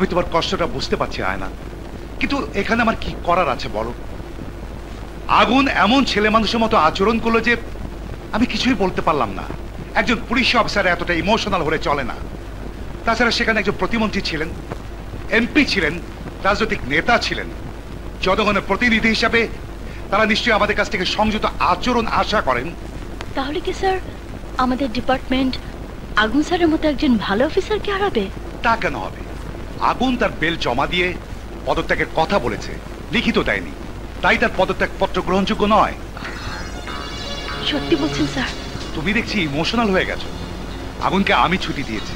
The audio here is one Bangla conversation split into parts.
আমি তোমার কষ্টটা বুঝতে পারছি আয়না, কিন্তু এখানে আমার কি করার আছে বলো? আগুন এমন ছেলে মানুষের মতো আচরণ করলো যে আমি কিছুই বলতে পারলাম না। একজন পুলিশ অফিসার এতটা ইমোশনাল হলে চলে না। তাছাড়া সেখানে একজন প্রতিমন্ত্রী ছিলেন, এমপি ছিলেন, রাজনৈতিক নেতা ছিলেন। জনগণের প্রতিনিধি হিসাবে তারা নিশ্চয়ই আমাদের কাছ থেকে সংযত আচরণ আশা করেন। তাহলে কি স্যার আমাদের ডিপার্টমেন্ট আগুন স্যারের মতো একজন ভালো অফিসারকে হারাবে? তা কেন হবে? আগুন তার বেল জমা দিয়ে পদত্যাগের কথা বলেছে, লিখিত দেয়নি, তাই তার পদত্যাগ পত্র গ্রহণযোগ্য নয়। সত্যি বলছেন স্যার? তুমি দেখছি ইমোশনাল হয়ে গেছো। আগুনকে আমি ছুটি দিয়েছি,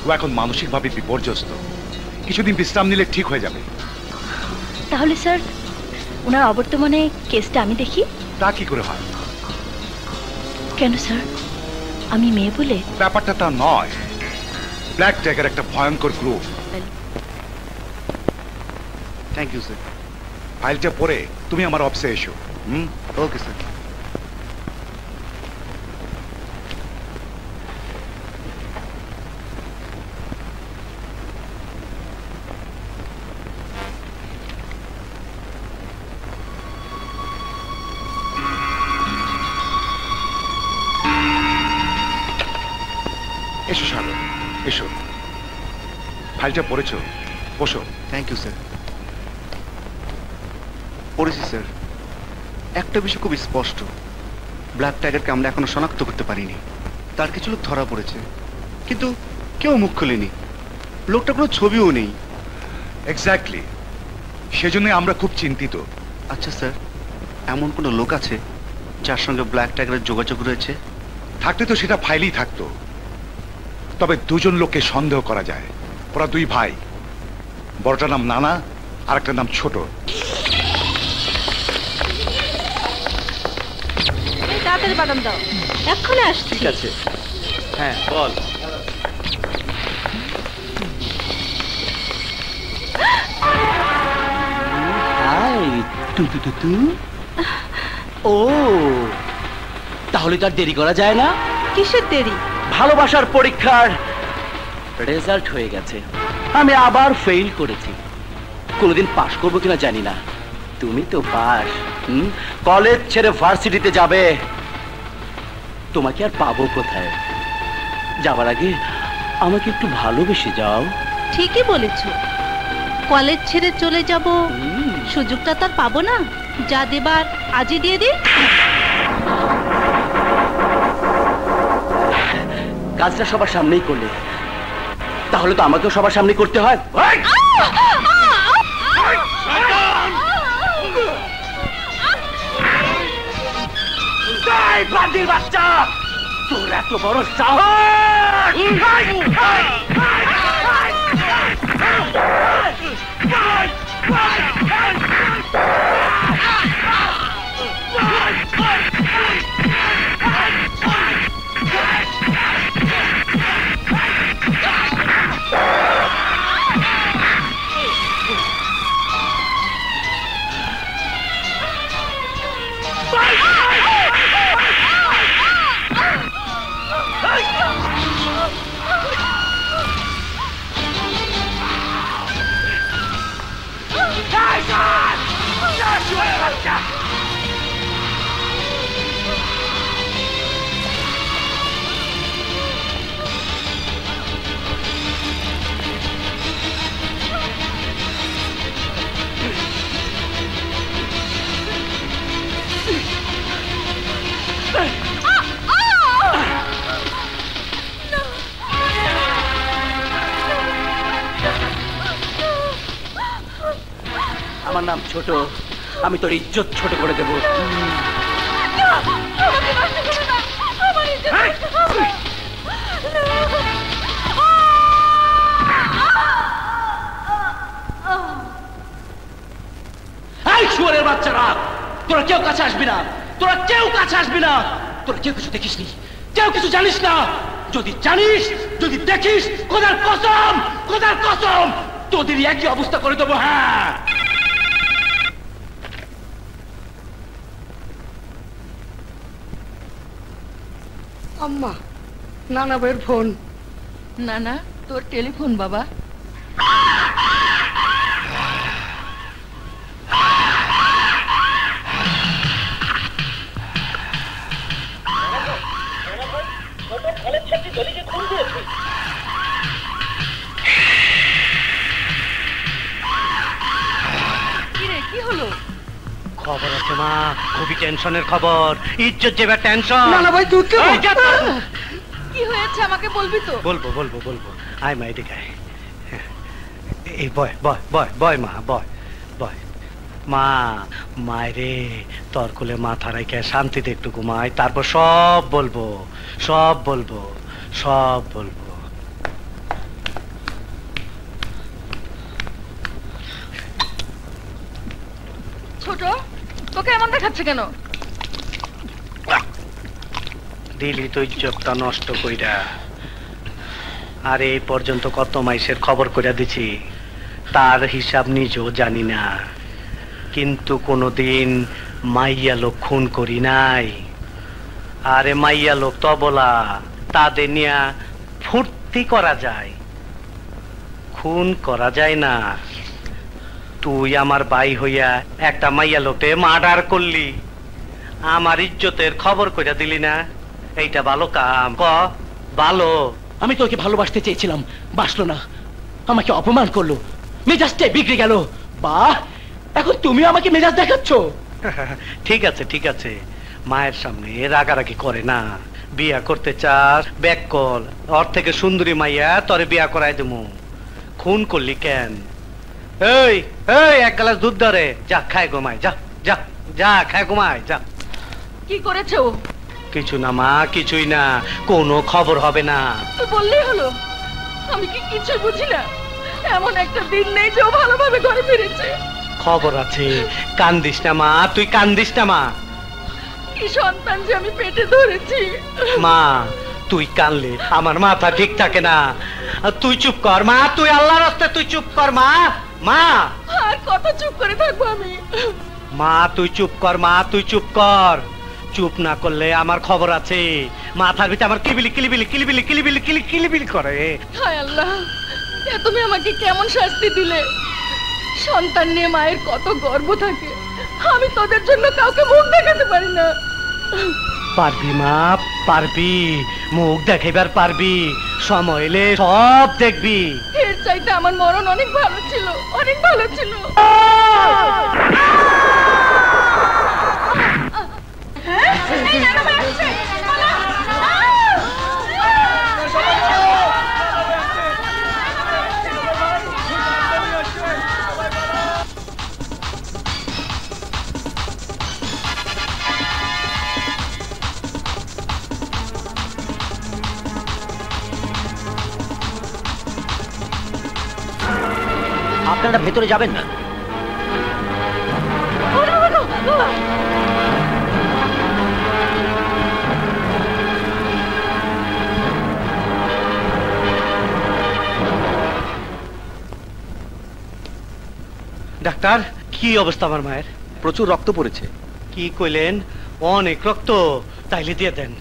ও এখন মানসিকভাবে বিপর্যস্ত। কিছুদিন বিশ্রাম নিলে ঠিক হয়ে যাবে। তাহলে স্যার ওনার অবর্তমানে কেসটা আমি দেখি? তা কি করে হয়? কেন স্যার, আমি মেয়ে বলে? ব্যাপারটা তা নয়। ব্ল্যাক টাইগার একটা ভয়ঙ্কর গ্রুপ। Thank you sir. ফাইলটা পড়ে তুমি আমার অফিসে এসো। Okay sir. এসো সাগর, এসো। ফাইলটা পড়েছো? বসো। Thank you sir. পড়েছি স্যার। একটা বিষয় খুব স্পষ্ট, ব্ল্যাক টাইগারকে আমরা এখনো শনাক্ত করতে পারিনি। তার কিছু লোক ধরা পড়েছে, কিন্তু কেউ মুখ খোলেনি। লোকটা কোনো ছবিও নেই। এক্স্যাক্টলি, সেজন্য আমরা খুব চিন্তিত। আচ্ছা স্যার, এমন কোনো লোক আছে যার সঙ্গে ব্ল্যাক টাইগারের যোগাযোগ রয়েছে? থাকতে তো সেটা ফাইলই থাকতো। তবে দুজন লোককে সন্দেহ করা যায়। ওরা দুই ভাই, বড়টার নাম নানা আর একটা নাম ছোট। তাড়াতাড়ি বাদাম দাও, এক্ষুনি আসছি। ঠিক আছে। হ্যাঁ বল। ও তাহলে তো আর দেরি করা যায় না। কিসের দেরি? ভালোবাসার পরীক্ষার রেজাল্ট হয়ে গেছে। আমি আবার ফেল করেছি। কোনোদিন পাশ করবো কিনা জানি না। তুমি তো পাস। কলেজ ছেড়ে ভার্সিটিতে যাবে। তোমাকে আর পাবো কোথায়? যাবার আগে আমাকে একটু ভালোবেসে যাও। ঠিকই বলেছো, কলেজ ছেড়ে চলে যাব, সুযোগটা তার পাবো না। যা দেবার আজই দিয়ে দিই। কাজটা সবার সামনেই করলে, তাহলে তো আমাকেও সবার সামনে করতে হয়। বাচ্চা, তোর এত বড় সাহস! আমার নাম ছোট, আমি তোর ইজ্জত ছোট করে দেবো। শুয়োরের বাচ্চারা, তোরা কেউ কাছে আসবি না, তোরা কেউ কাছে আসবি না। তোরা কেউ কিছু দেখিস নি, কেউ কিছু জানিস না। যদি জানিস, যদি দেখিস, খোদার কসম, খোদার কসম, তোদের একই অবস্থা করে দেবো। হ্যাঁ, আম্মা, নানা ভাইয়ের ফোন। না না, তোর টেলিফোন বাবা। খবর আছে মা, খুবই টেনশনের খবর, ইজ্জত যাবে টেনশন। না না ভাই তুই উঠতে এই যা তো। কি হয়েছে আমাকে বলবি তো? বলবো বলবো বলবো, আয় মা এদিকে আয়। এই বয় বয় বয় বয় মা, বয় বয়। মা, মায়েরে তোর কোলে মাথা রেখে শান্তিতে একটু ঘুমাই, তারপর সব বলবো, সব বলবো, সব বলবো। ছোট, তোকে এমন দেখাচ্ছে কেন? দিলি তো ইজ্জতটা নষ্ট কইরা। আর এই পর্যন্ত কত মাইসের খবর কইরা দিছি, তার হিসাব নিজেও জানি না, কিন্তু কোনোদিন মাইয়া লোক খুন করি নাই। আরে মাইয়া লোক তো বলা, তাদের নিয়া ফুর্তি করা যায়, খুন করা যায় না। তুই আমার ভাই হইয়া একটা মাইয়া লোকে মার্ডার করলি, আমার ইজ্জতের খবর কইরা দিলি না, এইটা ভালো কাম? ক ভালো? আমি তোকে ভালোবাসতে চেয়েছিলাম, বাসলো না, আমাকে অপমান করলো, মেজাজটাই বিগড়ে গেল। বাহ, এখন তুমি আমাকে মেজাজ দেখাচ্ছ? ঠিক আছে ঠিক আছে, মায়ের সামনে রাগারাগি করে না। বিয়া করতে চাস, ব্যাক কল, ওর থেকে সুন্দরী মাইয়া তরে বিয়া করাই দেবো। খুন করলি কেন? এই এই, এক গ্লাস দুধ ধরে, যা খায় ঘুমায়, যা যা যা খায় ঘুমায় যা। কি করেছে ও? কিছু না মা, কিছুই না, কোনো খবর হবে না। তুই বললেই হলো, আমি কি কিছু বুঝি না? এমন একটা দিন নেই যে ও ভালোভাবে ঘরে ফিরেছে। খবর আছে, কান্দিস না মা, তুই কান্দিস না মা। কি সন্তান যে আমি পেটে ধরেছি। মা, তুই কানলে আমার মাথা ঠিক থাকে না। আর তুই চুপ কর মা, তুই আল্লাহর রাস্তায় তুই চুপ কর মা। মা, আর কত চুপ করে থাকবো আমি? মা তুই চুপ কর, মা তুই চুপ কর। চুপ না করলে আমার খবর আছে, মাথার ভিতরে আমার কিলিবিলি কিলিবিলি কিলিবিলি কিলিবিলি কিলিবিলি করে। হায় আল্লাহ, এ তুমি আমাকে কেমন শাস্তি দিলে? সন্তান নিয়ে মায়ের কত গর্ব থাকে, আমি তোদের জন্য কাউকে মুখ দেখাতে পারি না। পারবি মা, পারবি, মুখ দেখাইবার পারবি, সময় এলে সব দেখবি। এর চাইতে আমার মরণ অনেক ভালো ছিল, অনেক ভালো ছিল। আপনারা ভেতরে যাবেন না। ডাক্তার, কি অবস্থা আমার মায়ের? প্রচুর রক্ত পড়েছে। কি কইলেন? অনেক রক্ত? তাইলে দিয়ে দেন,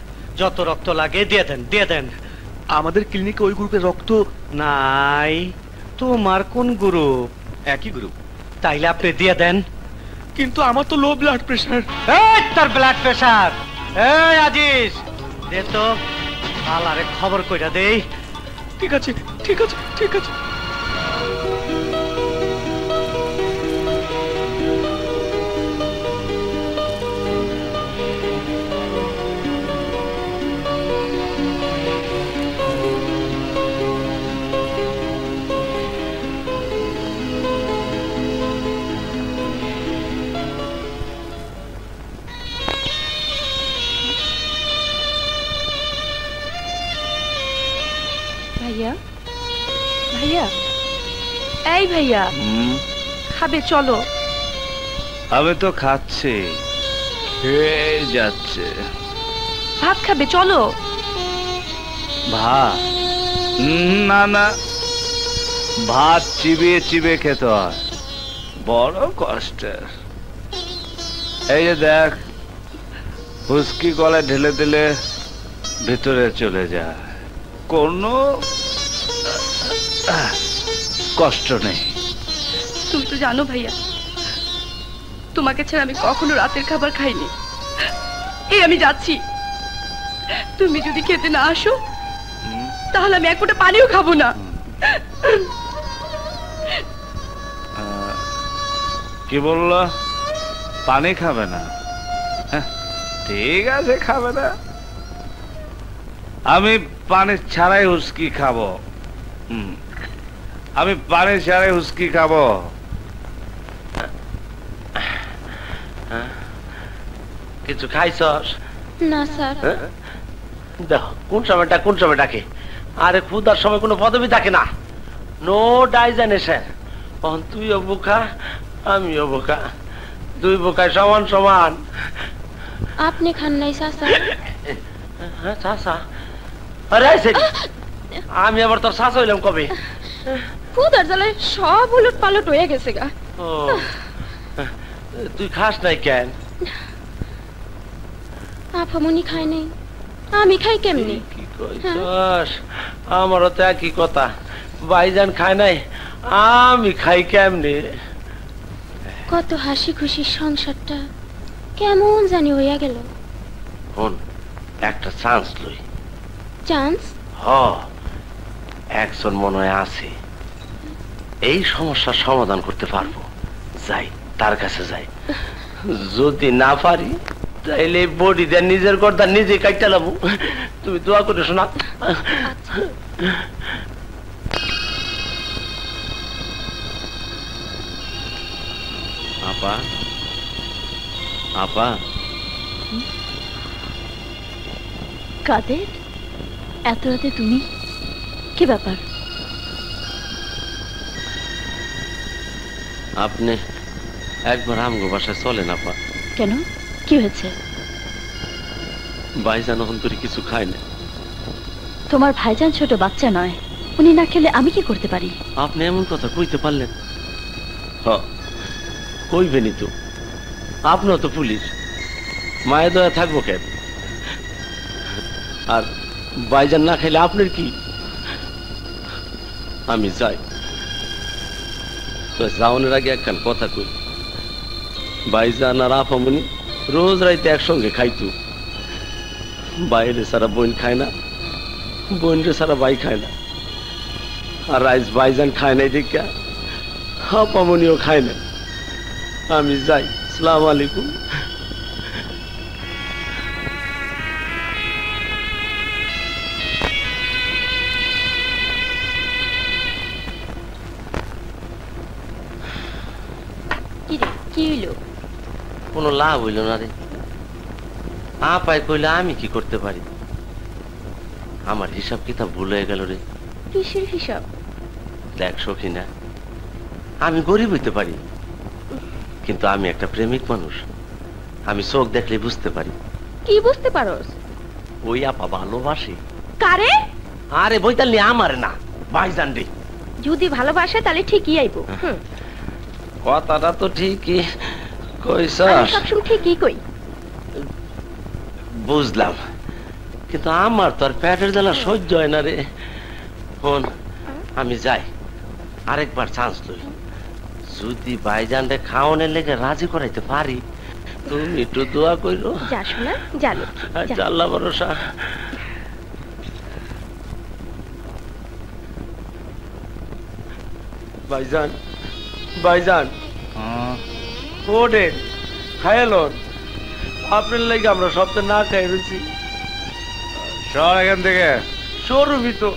যত রক্ত লাগে দিয়ে দেন, দিয়ে দেন। আমাদের ক্লিনিকে ওই গ্রুপের রক্ত নাই। তোমার কোন গ্রুপ? একই গ্রুপ। তাইলে আপনি দিয়ে দেন। কিন্তু আমার তো লো ব্লাড প্রেশার। এই তার ব্লাড প্রেশার। এই আজিজ, দে তো, আলারে খবর কইরা দেই। ঠিক আছে ঠিক আছে ঠিক আছে। ভাইয়া, ভাইয়া, এই ভাইয়া, খাবে চলো। আমি তো খাচ্ছি, খেয়ে যাচ্ছে। ভাত খাবে চলো। ভাত? না না, ভাত চিবিয়ে চিবিয়ে খেতে হয়, বড় কষ্টের। এই যে দেখ, হুস্কি গলায় ঢেলে দিলে ভিতরে চলে যায়, কোনো কষ্ট নেই। তুমি তো জানো ভাইয়া, তোমাকে ছাড়া আমি কখনো রাতের খাবার খাইনি। এই আমি যাচ্ছি, তুমি যদি খেতে না আসো তাহলে আমি এক ফোঁটা পানিও খাবো না। কি বললো? পানি খাবে না? হ্যাঁ, ঠিক আছে, খাবে না। আমি পানি ছাড়াই হুস্কি খাবো। আমি পানি ছাড়াই হুস্কি খাবো। কিছু খাইছস? না স্যার। দেখো কোন সময় ডাকে। আরে ক্ষুধার সময় কোনো পদবি থাকে না। নো ডাইজেনেশন। তুইও বোকা, আমিও বোকা, দুই বোকায় সমান সমান। আপনি খান নাই চাচা? হ্যাঁ চাচা? আরে আমি আবার তোর চাচা হইলাম কবে? ক্ষুধার জ্বালায় সব উলট পালট হয়ে গেছে গা। ও তুই খাস নাই কেন? আফামনি খায় নাই, আমি খাই কেমনি? কি কইছস? আমারও তো একই কথা। ভাইজান খায় নাই, আমি খাই কেমনে? কত হাসি খুশি সংসারটা কেমন জানি হইয়া গেল। শোন, একটা চান্স লই। চান্স? হ, একজন মনে হয় আছে এই সমস্যার সমাধান করতে পারবো। যাই, তার কাছে যাই। যদি না পারি তাইলে বডি দেন নিজের কথা নিজে কাটতে লাবো। তুমি দোয়া করে শোনা। আপা, আপা, কাদের? এত রাতে তুমি? কি ব্যাপার? আপনি একবার আমগো বাসায় চলেন আপা। কেন, কি হয়েছে? ভাইজান অন্তরে কিছু খায় না। তোমার ভাইজান ছোট বাচ্চা নয়, উনি না খেলে আমি কি করতে পারি? আপনি এমন কথা কইতে পারলেন? হ, কইবেনই তো। আপনিও তো পুলিশ, মায়ের দয়া থাকবো কেন? আর ভাইজান না খাইলে আপনার কি? আমি যাই। তো যাওয়ানোর আগে একখান কথা কই। ভাইজান আর আপামনি রোজ রাইতে একসঙ্গে খাইতো। বাইরে সারা বোন খায় না, বোন রে সারা ভাই খায় না। আর রাইস ভাইজান খায় নাই দেখা আপামনিও খায় না। আমি যাই। আসসালামু আলাইকুম। কি হইলো? কোনো লাভ হইল না রে। আপায় কইলে আমি কি করতে পারি? আমার হিসাব কিতাব ভুল হয়ে গেল রে। কিসের হিসাব? দেখ সখিনা, আমি গরিব হইতে পারি, কিন্তু আমি একটা প্রেমিক মানুষ। আমি চোখ দেখলে বুঝতে পারি। কি বুঝতে পারোস? ওই আপা ভালোবাসে। কারে? আরে বইতালি আমার না, ভাইজান রে। যদি ভালোবাসে তাহলে ঠিকই আইবো। কথাটা তো ঠিকই কইছস। আমি সবসময় ঠিকই কই। বুঝলাম, কিন্তু আমার তো আর পেটের জ্বালা সহ্য হয় না রে। শোন, আমি যাই, আরেকবার চান্স লই। যদি ভাইজানরে খাওয়ানোর লেগে রাজি করাইতে পারি, তুমি একটু দোয়া কইরো। যা শোনা, জানো আল্লাহ ভরসা। ভাইজান, ভাইজান ওঠেন, খাইলোন। আপনার লাগে আমরা সপ্তাহ না খাই রয়েছি। সর এখান থেকে। শোরুমই তো।